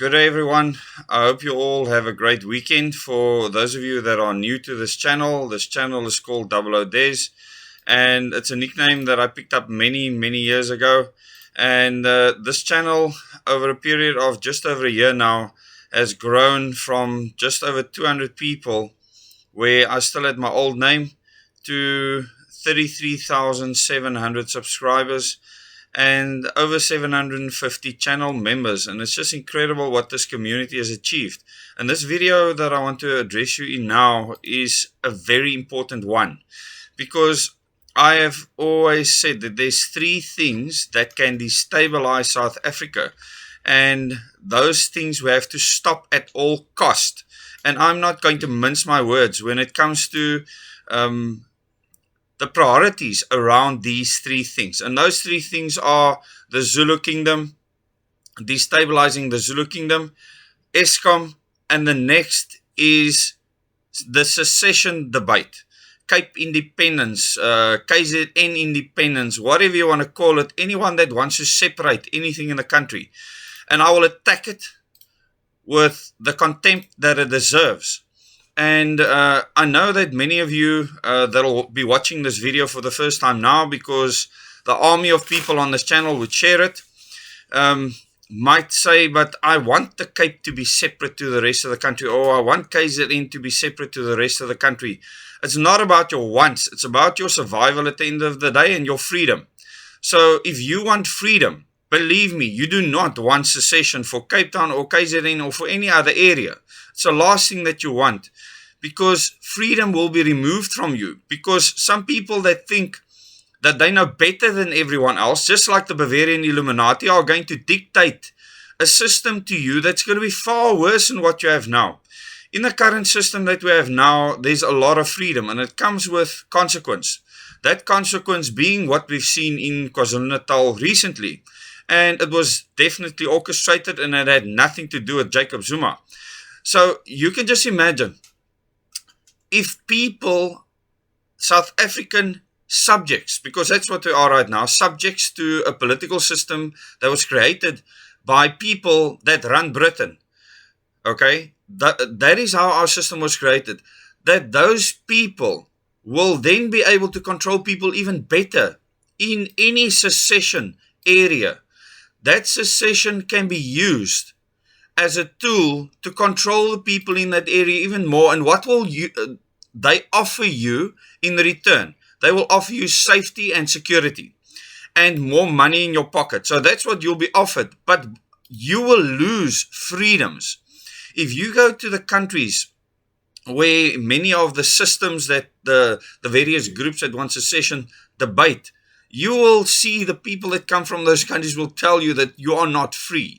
Good day, everyone. I hope you all have a great weekend. For those of you that are new to this channel is called Double O Des, and it's a nickname that I picked up many years ago. And this channel, over a period of just over a year now, has grown from just over 200 people, where I still had my old name, to 33,700 subscribers and over 750 channel members. And it's just incredible what this community has achieved. And this video that I want to address you in now is a very important one, because I have always said that there's three things that can destabilize South Africa, and those things we have to stop at all cost. And I'm not going to mince my words when it comes to the priorities around these three things. And those three things are the Zulu Kingdom, destabilizing the Zulu Kingdom, Eskom, and the next is the secession debate. Cape independence, KZN independence, whatever you want to call it, anyone that wants to separate anything in the country. And I will attack it with the contempt that it deserves. And I know that many of you that will be watching this video for the first time now, because the army of people on this channel would share it, might say, but I want the Cape to be separate to the rest of the country, or I want KZN to be separate to the rest of the country. It's not about your wants, it's about your survival at the end of the day and your freedom. So if you want freedom, believe me, you do not want secession for Cape Town or KZN or for any other area. It's the last thing that you want, because freedom will be removed from you. Because some people that think that they know better than everyone else, just like the Bavarian Illuminati, are going to dictate a system to you that's going to be far worse than what you have now. In the current system that we have now, there's a lot of freedom, and it comes with consequence. That consequence being what we've seen in KwaZulu-Natal recently. And it was definitely orchestrated, and it had nothing to do with Jacob Zuma. So you can just imagine, if people, South African subjects, because that's what we are right now, subjects to a political system that was created by people that run Britain, okay, that is how our system was created, that those people will then be able to control people even better in any secession area. That secession can be used as a tool to control the people in that area even more. And what will they offer you in return? They will offer you safety and security and more money in your pocket. So that's what you'll be offered, but you will lose freedoms. If you go to the countries where many of the systems that the various groups that want secession debate, you will see the people that come from those countries will tell you that you are not free.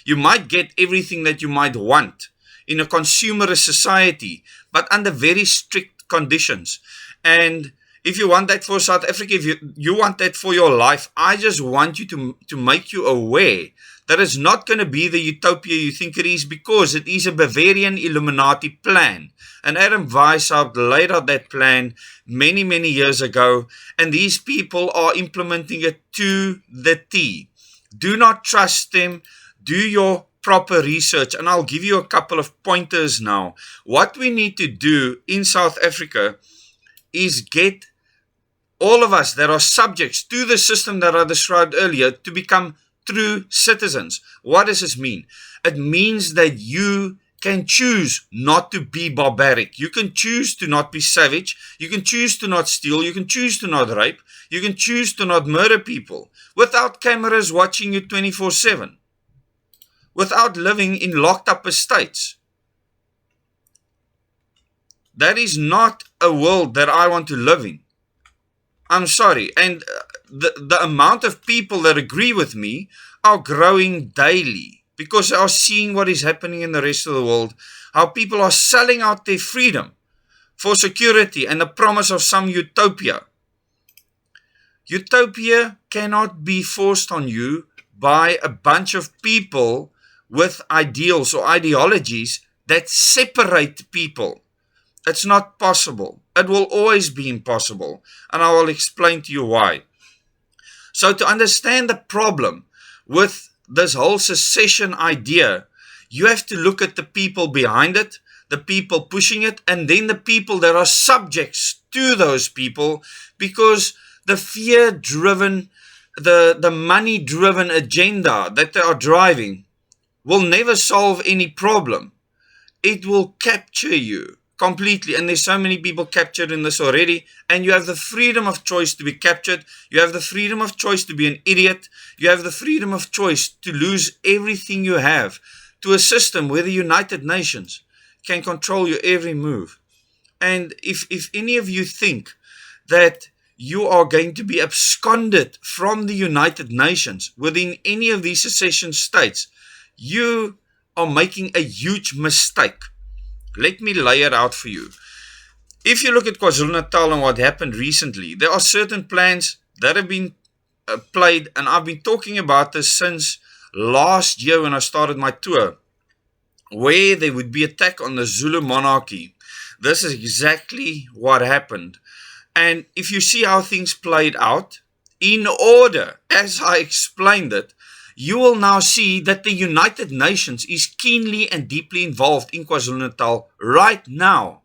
You might get everything that you might want in a consumerist society, but under very strict conditions. And if you want that for South Africa, if you want that for your life, I just want you to make you aware that it's not going to be the utopia you think it is, because it is a Bavarian Illuminati plan. And Adam Weishaupt laid out that plan many years ago, and these people are implementing it to the T. Do not trust them. Do your proper research, and I'll give you a couple of pointers now. What we need to do in South Africa is get all of us that are subjects to the system that I described earlier to become true citizens. What does this mean? It means that you can choose not to be barbaric. You can choose to not be savage. You can choose to not steal. You can choose to not rape. You can choose to not murder people without cameras watching you 24/7. Without living in locked up estates. That is not a world that I want to live in. I'm sorry. And the amount of people that agree with me are growing daily, because they are seeing what is happening in the rest of the world, how people are selling out their freedom for security and the promise of some utopia. Utopia cannot be forced on you by a bunch of people with ideals or ideologies that separate people. It's not possible. It will always be impossible. And I will explain to you why. So to understand the problem with this whole secession idea, You have to look at the people behind it, the people pushing it, and then the people that are subjects to those people, because the fear-driven, the money-driven agenda that they are driving will never solve any problem. It will capture you completely, and there's so many people captured in this already, and you have the freedom of choice to be captured. You have the freedom of choice to be an idiot. You have the freedom of choice to lose everything you have to a system where the United Nations can control your every move. And if any of you think that you are going to be absconded from the United Nations within any of these secession states, you are making a huge mistake. Let me lay it out for you. If you look at KwaZulu-Natal and what happened recently, there are certain plans that have been played, and I've been talking about this since last year when I started my tour, where there would be attack on the Zulu monarchy. This is exactly what happened. And if you see how things played out, in order, as I explained it, you will now see that the United Nations is keenly and deeply involved in KwaZulu-Natal right now.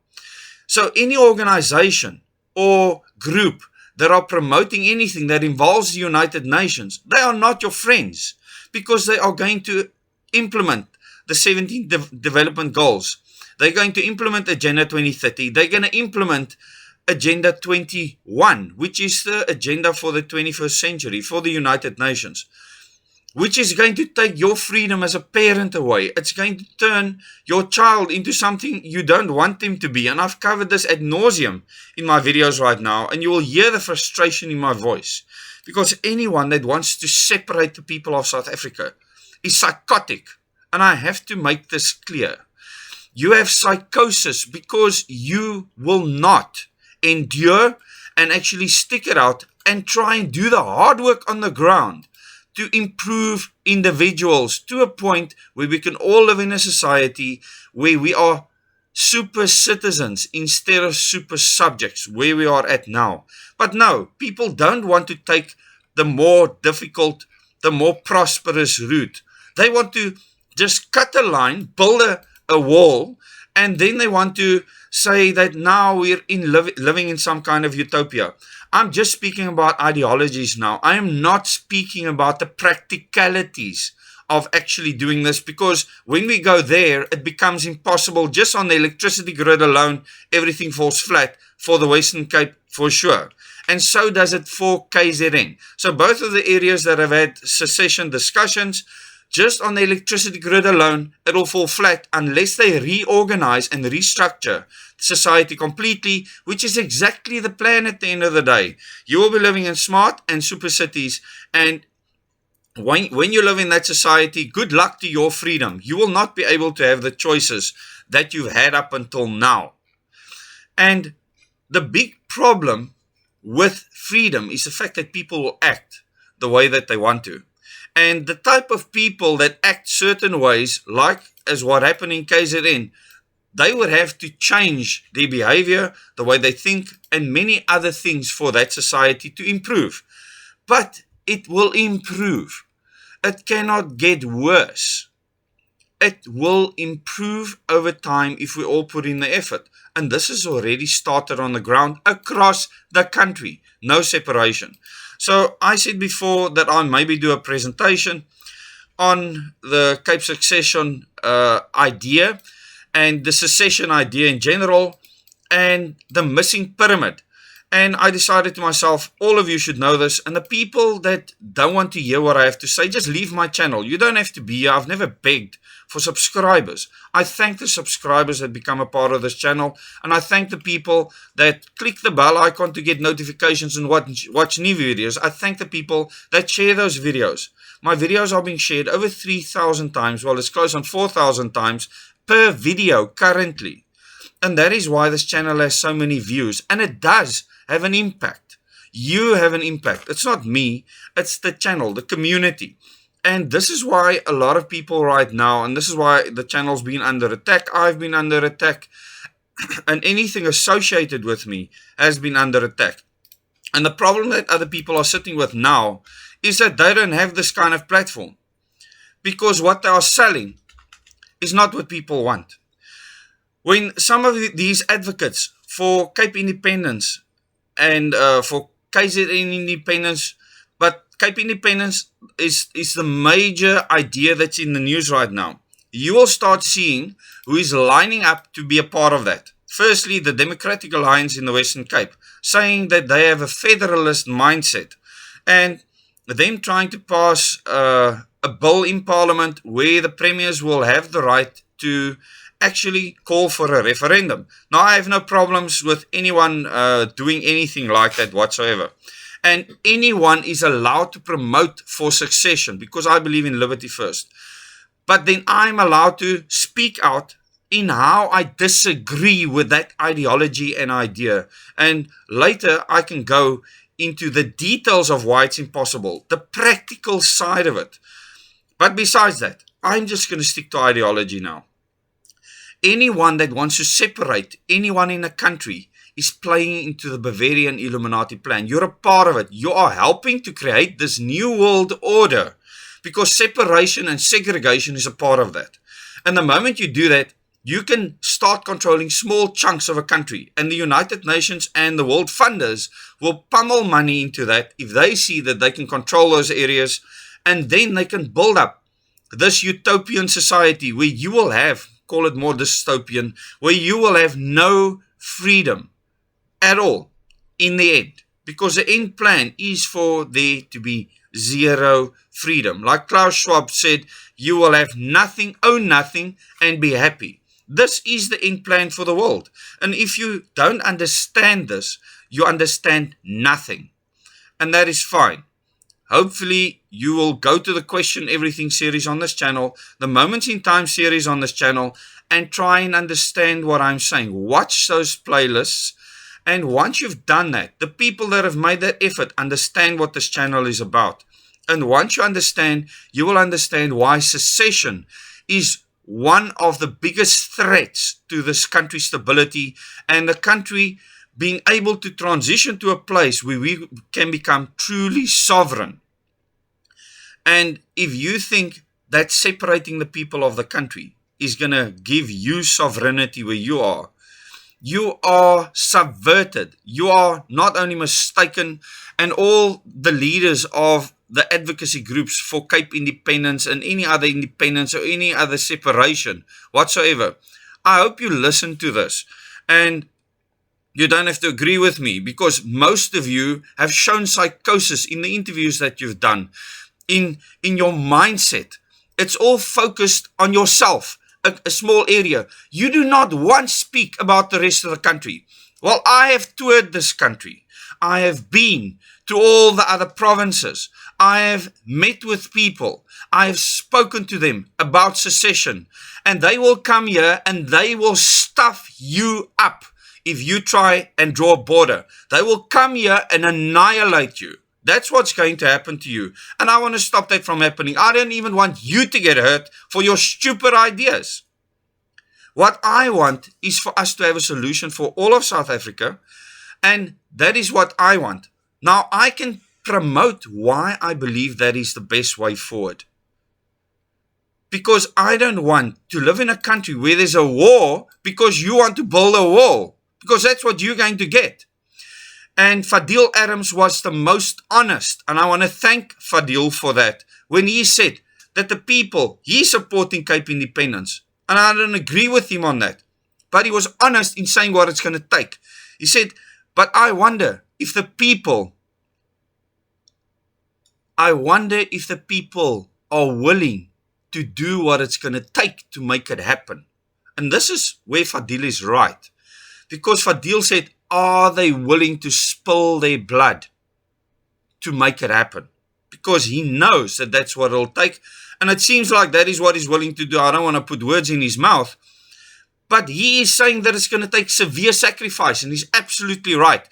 So any organization or group that are promoting anything that involves the United Nations, they are not your friends, because they are going to implement the 17 development goals. They're going to implement Agenda 2030. They're going to implement Agenda 21, which is the agenda for the 21st century for the United Nations, which is going to take your freedom as a parent away. It's going to turn your child into something you don't want them to be. And I've covered this ad nauseum in my videos right now, and you will hear the frustration in my voice, because anyone that wants to separate the people of South Africa is psychotic. And I have to make this clear. You have psychosis because you will not endure and actually stick it out and try and do the hard work on the ground to improve individuals to a point where we can all live in a society where we are super citizens instead of super subjects, where we are at now. But no, people don't want to take the more difficult, the more prosperous route. They want to just cut a line, build a wall, and then they want to say that now we're living in some kind of utopia. I'm just speaking about ideologies now. I am not speaking about the practicalities of actually doing this, because when we go there, it becomes impossible. Just on the electricity grid alone, everything falls flat for the Western Cape for sure. And so does it for KZN. So both of the areas that have had secession discussions, just on the electricity grid alone, it will fall flat unless they reorganize and restructure society completely, which is exactly the plan at the end of the day. You will be living in smart and super cities, and when you live in that society, good luck to your freedom. You will not be able to have the choices that you've had up until now. And the big problem with freedom is the fact that people will act the way that they want to. And the type of people that act certain ways, like as what happened in KZN, they would have to change their behavior, the way they think, and many other things for that society to improve. But it will improve. It cannot get worse. It will improve over time if we all put in the effort. And this has already started on the ground across the country. No separation. So I said before that I maybe do a presentation on the Cape Secession idea and the secession idea in general and the missing pyramid. And I decided to myself, all of you should know this, and the people that don't want to hear what I have to say, just leave my channel. You don't have to be here. I've never begged for subscribers. I thank the subscribers that become a part of this channel, and I thank the people that click the bell icon to get notifications and watch new videos. I thank the people that share those videos. My videos are being shared over 3,000 times, well, it's close on 4,000 times per video currently. And that is why this channel has so many views, and it does have an impact. You have an impact. It's not me, it's the channel, the community. And this is why a lot of people right now, and this is why the channel's been under attack, I've been under attack, and anything associated with me has been under attack. And the problem that other people are sitting with now is that they don't have this kind of platform. Because what they are selling is not what people want. When some of these advocates for Cape independence and for KZN independence, but Cape independence is the major idea that's in the news right now. You will start seeing who is lining up to be a part of that. Firstly, the Democratic Alliance in the Western Cape, saying that they have a federalist mindset, and them trying to pass a bill in Parliament where the premiers will have the right to actually call for a referendum. Now, I have no problems with anyone doing anything like that whatsoever. And anyone is allowed to promote for secession because I believe in liberty first. But then I'm allowed to speak out in how I disagree with that ideology and idea. And later I can go into the details of why it's impossible, the practical side of it. But besides that, I'm just going to stick to ideology now. Anyone that wants to separate anyone in a country is playing into the Bavarian Illuminati plan. You're a part of it. You are helping to create this new world order because separation and segregation is a part of that. And the moment you do that, you can start controlling small chunks of a country. And the United Nations and the world funders will pummel money into that if they see that they can control those areas. And then they can build up this utopian society where you will have, call it more dystopian, where you will have no freedom at all in the end. Because the end plan is for there to be zero freedom. Like Klaus Schwab said, you will have nothing, own nothing, and be happy. This is the end plan for the world. And if you don't understand this, you understand nothing. And that is fine. Hopefully, you will go to the Question Everything series on this channel, the Moments in Time series on this channel, and try and understand what I'm saying. Watch those playlists. And once you've done that, the people that have made that effort understand what this channel is about. And once you understand, you will understand why secession is one of the biggest threats to this country's stability and the country being able to transition to a place where we can become truly sovereign. And if you think that separating the people of the country is going to give you sovereignty where you are subverted. You are not only mistaken, and all the leaders of the advocacy groups for Cape independence and any other independence or any other separation whatsoever. I hope you listen to this and you don't have to agree with me, because most of you have shown psychosis in the interviews that you've done, in your mindset. It's all focused on yourself, a small area. You do not once speak about the rest of the country. Well, I have toured this country. I have been to all the other provinces. I have met with people. I have spoken to them about secession. And they will come here and they will stuff you up if you try and draw a border. They will come here and annihilate you. That's what's going to happen to you. And I want to stop that from happening. I don't even want you to get hurt for your stupid ideas. What I want is for us to have a solution for all of South Africa. And that is what I want. Now, I can promote why I believe that is the best way forward. Because I don't want to live in a country where there's a war because you want to build a wall. Because that's what you're going to get. And Fadil Adams was the most honest. And I want to thank Fadil for that. When he said that the people, he's supporting Cape independence. And I don't agree with him on that. But he was honest in saying what it's going to take. He said, but I wonder if the people are willing to do what it's going to take to make it happen. And this is where Fadil is right. Because Fadil said, are they willing to spill their blood to make it happen? Because he knows that that's what it'll take. And it seems like that is what he's willing to do. I don't want to put words in his mouth. But he is saying that it's going to take severe sacrifice. And he's absolutely right.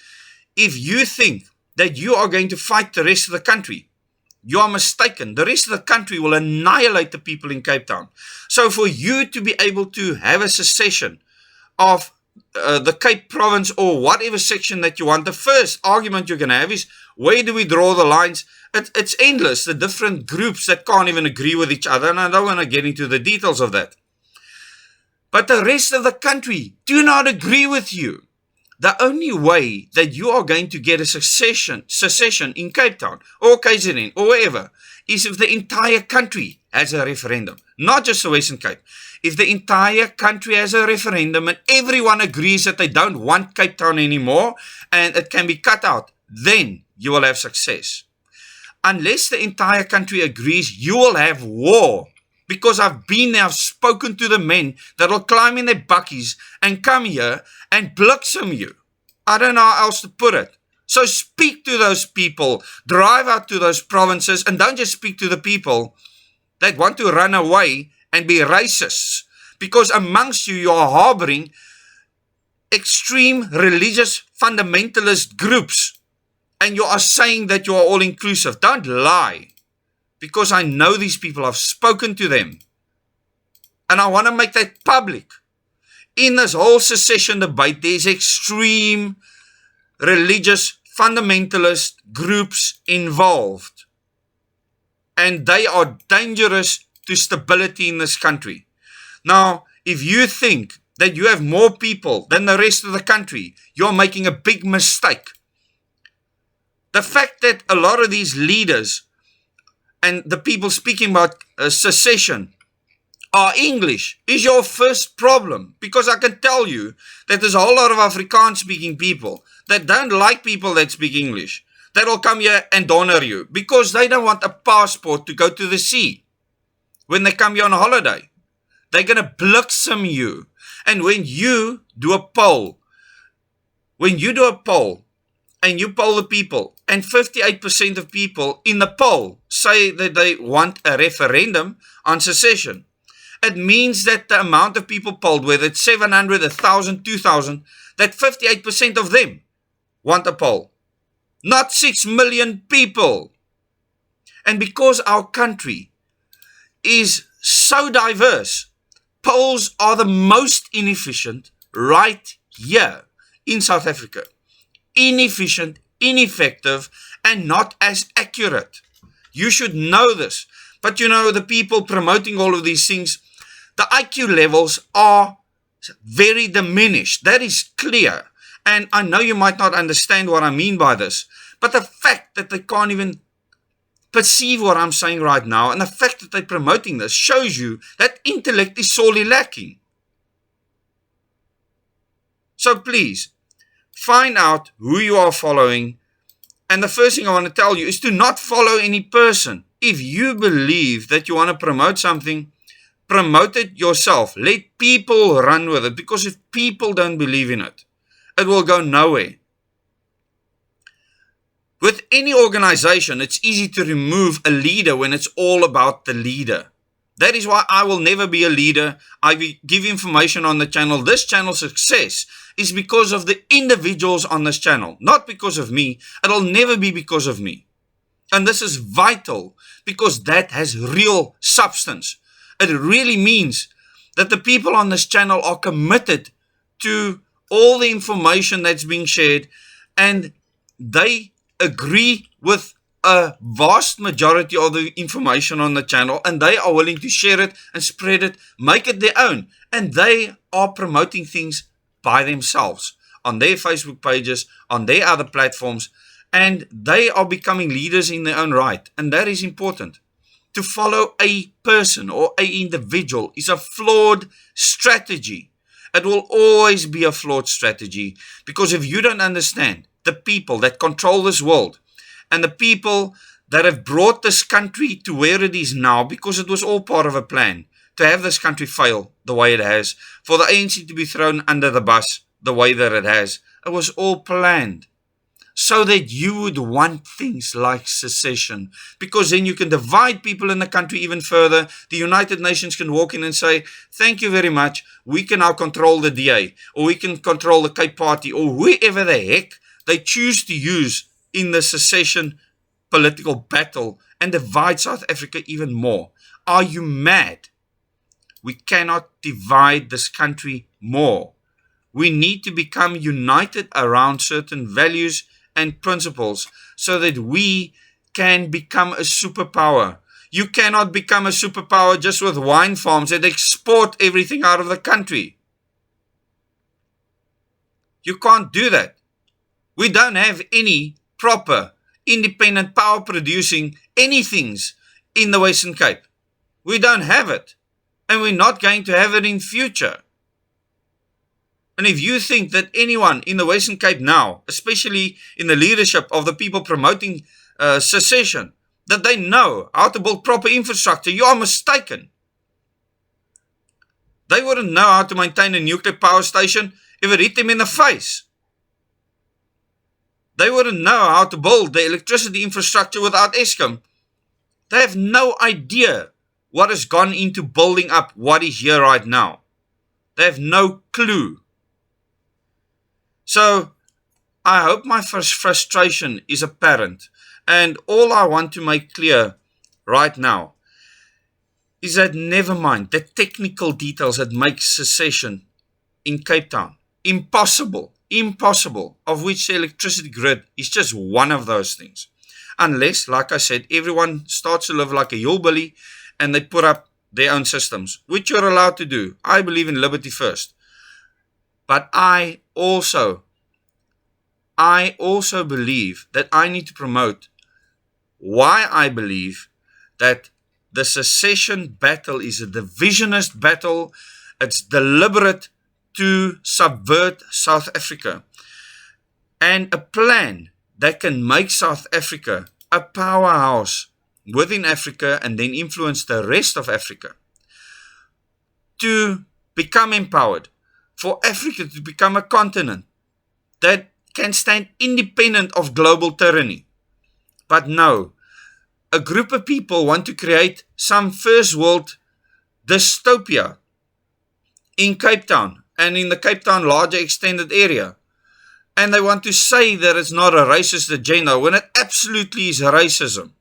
If you think that you are going to fight the rest of the country, you are mistaken. The rest of the country will annihilate the people in Cape Town. So for you to be able to have a secession of the Cape province or whatever section that you want, the first argument you're going to have is, where do we draw the lines? It's endless, the different groups that can't even agree with each other, and I don't want to get into the details of that. but the rest of the country do not agree with you. The only way that you are going to get a secession in Cape Town or KZN or wherever is if the entire country has a referendum, not just the Western Cape. If the entire country has a referendum and everyone agrees that they don't want Cape Town anymore and it can be cut out, then you will have success. Unless the entire country agrees, you will have war. Because I've been there, I've spoken to the men that will climb in their buckies and come here and bliksem you. I don't know how else to put it. So speak to those people, drive out to those provinces, and don't just speak to the people that want to run away and be racists. Because amongst you, you are harboring extreme religious fundamentalist groups. And you are saying that you are all inclusive. Don't lie. Because I know these people, I've spoken to them. And I want to make that public. In this whole secession debate, there's extreme religious fundamentalist groups involved. And they are dangerous to stability in this country. Now, if you think that you have more people than the rest of the country, you're making a big mistake. The fact that a lot of these leaders and the people speaking about secession are English is your first problem. Because I can tell you that there's a whole lot of Afrikaans speaking people that don't like people that speak English, that will come here and honor you because they don't want a passport to go to the sea when they come here on holiday. They're going to bliksem you. And when you do a poll, and you poll the people, and 58% of people in the poll say that they want a referendum on secession, it means that the amount of people polled, whether it's 700, 1,000, 2,000, that 58% of them want a poll. Not 6 million people. And because our country is so diverse, polls are the most inefficient right here in South Africa. Inefficient, ineffective, and not as accurate. You should know this. But you know, the people promoting all of these things, the IQ levels are very diminished. That is clear. And I know you might not understand what I mean by this, but the fact that they can't even perceive what I'm saying right now, and the fact that they're promoting this shows you that intellect is sorely lacking. So please, find out who you are following. And the first thing I want to tell you is to not follow any person. If you believe that you want to promote something, promote it yourself. Let people run with it. Because if people don't believe in it, it will go nowhere. With any organization, it's easy to remove a leader when it's all about the leader. That is why I will never be a leader. I give information on the channel. This channel's success is because of the individuals on this channel, not because of me. It'll never be because of me. And this is vital because that has real substance. It really means that the people on this channel are committed to all the information that's being shared, and they agree with a vast majority of the information on the channel, and they are willing to share it and spread it, make it their own. And they are promoting things by themselves on their Facebook pages, on their other platforms, and they are becoming leaders in their own right. And that is important. To follow a person or an individual is a flawed strategy. It will always be a flawed strategy, because if you don't understand the people that control this world and the people that have brought this country to where it is now, because it was all part of a plan to have this country fail the way it has, for the ANC to be thrown under the bus the way that it has, it was all planned so that you would want things like secession, because then you can divide people in the country even further. The United Nations can walk in and say, thank you very much, we can now control the DA, or we can control the Cape Party, or whoever the heck they choose to use in the secession political battle, and divide South Africa even more. Are you mad? We cannot divide this country more. We need to become united around certain values and principles so that we can become a superpower. You cannot become a superpower just with wine farms and export everything out of the country. You can't do that. We don't have any proper independent power producing anything in the Western Cape. We don't have it. And we're not going to have it in future. And if you think that anyone in the Western Cape now, especially in the leadership of the people promoting secession, that they know how to build proper infrastructure, you are mistaken. They wouldn't know how to maintain a nuclear power station if it hit them in the face. They wouldn't know how to build the electricity infrastructure without Eskom. They have no idea what has gone into building up what is here right now. They have no clue. So, I hope my frustration is apparent. And all I want to make clear right now is that never mind the technical details that make secession in Cape Town impossible, of which the electricity grid is just one of those things. Unless, like I said, everyone starts to live like a hillbilly and they put up their own systems, which you're allowed to do. I believe in liberty first. But I also believe that I need to promote why I believe that the secession battle is a divisionist battle. It's deliberate to subvert South Africa. And a plan that can make South Africa a powerhouse within Africa and then influence the rest of Africa to become empowered, for Africa to become a continent that can stand independent of global tyranny. But no, a group of people want to create some first world dystopia in Cape Town and in the Cape Town larger extended area. And they want to say that it's not a racist agenda when it absolutely is racism.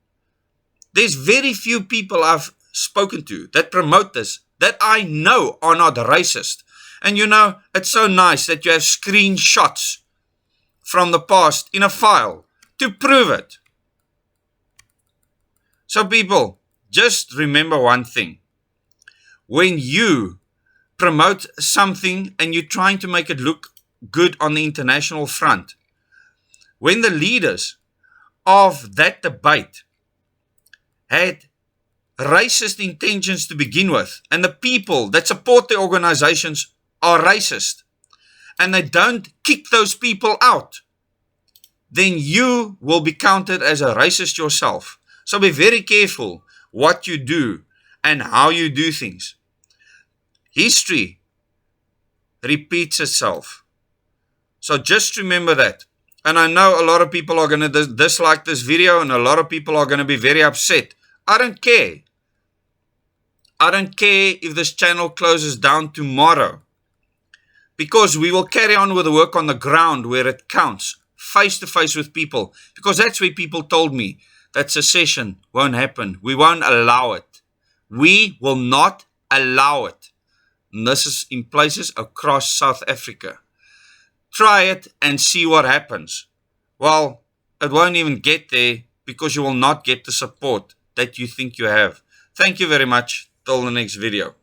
There's very few people I've spoken to that promote this that I know are not racist. And you know, it's so nice that you have screenshots from the past in a file to prove it. So people, just remember one thing. When you promote something and you're trying to make it look good on the international front, when the leaders of that debate had racist intentions to begin with, and the people that support the organizations are racist, and they don't kick those people out, then you will be counted as a racist yourself. So be very careful what you do and how you do things. History repeats itself. So just remember that. And I know a lot of people are going to dislike this video and a lot of people are going to be very upset. I don't care. I don't care if this channel closes down tomorrow. Because we will carry on with the work on the ground where it counts, face to face with people. Because that's where people told me that secession won't happen. We won't allow it. We will not allow it. And this is in places across South Africa. Try it and see what happens. Well, it won't even get there because you will not get the support that you think you have. Thank you very much. Till the next video.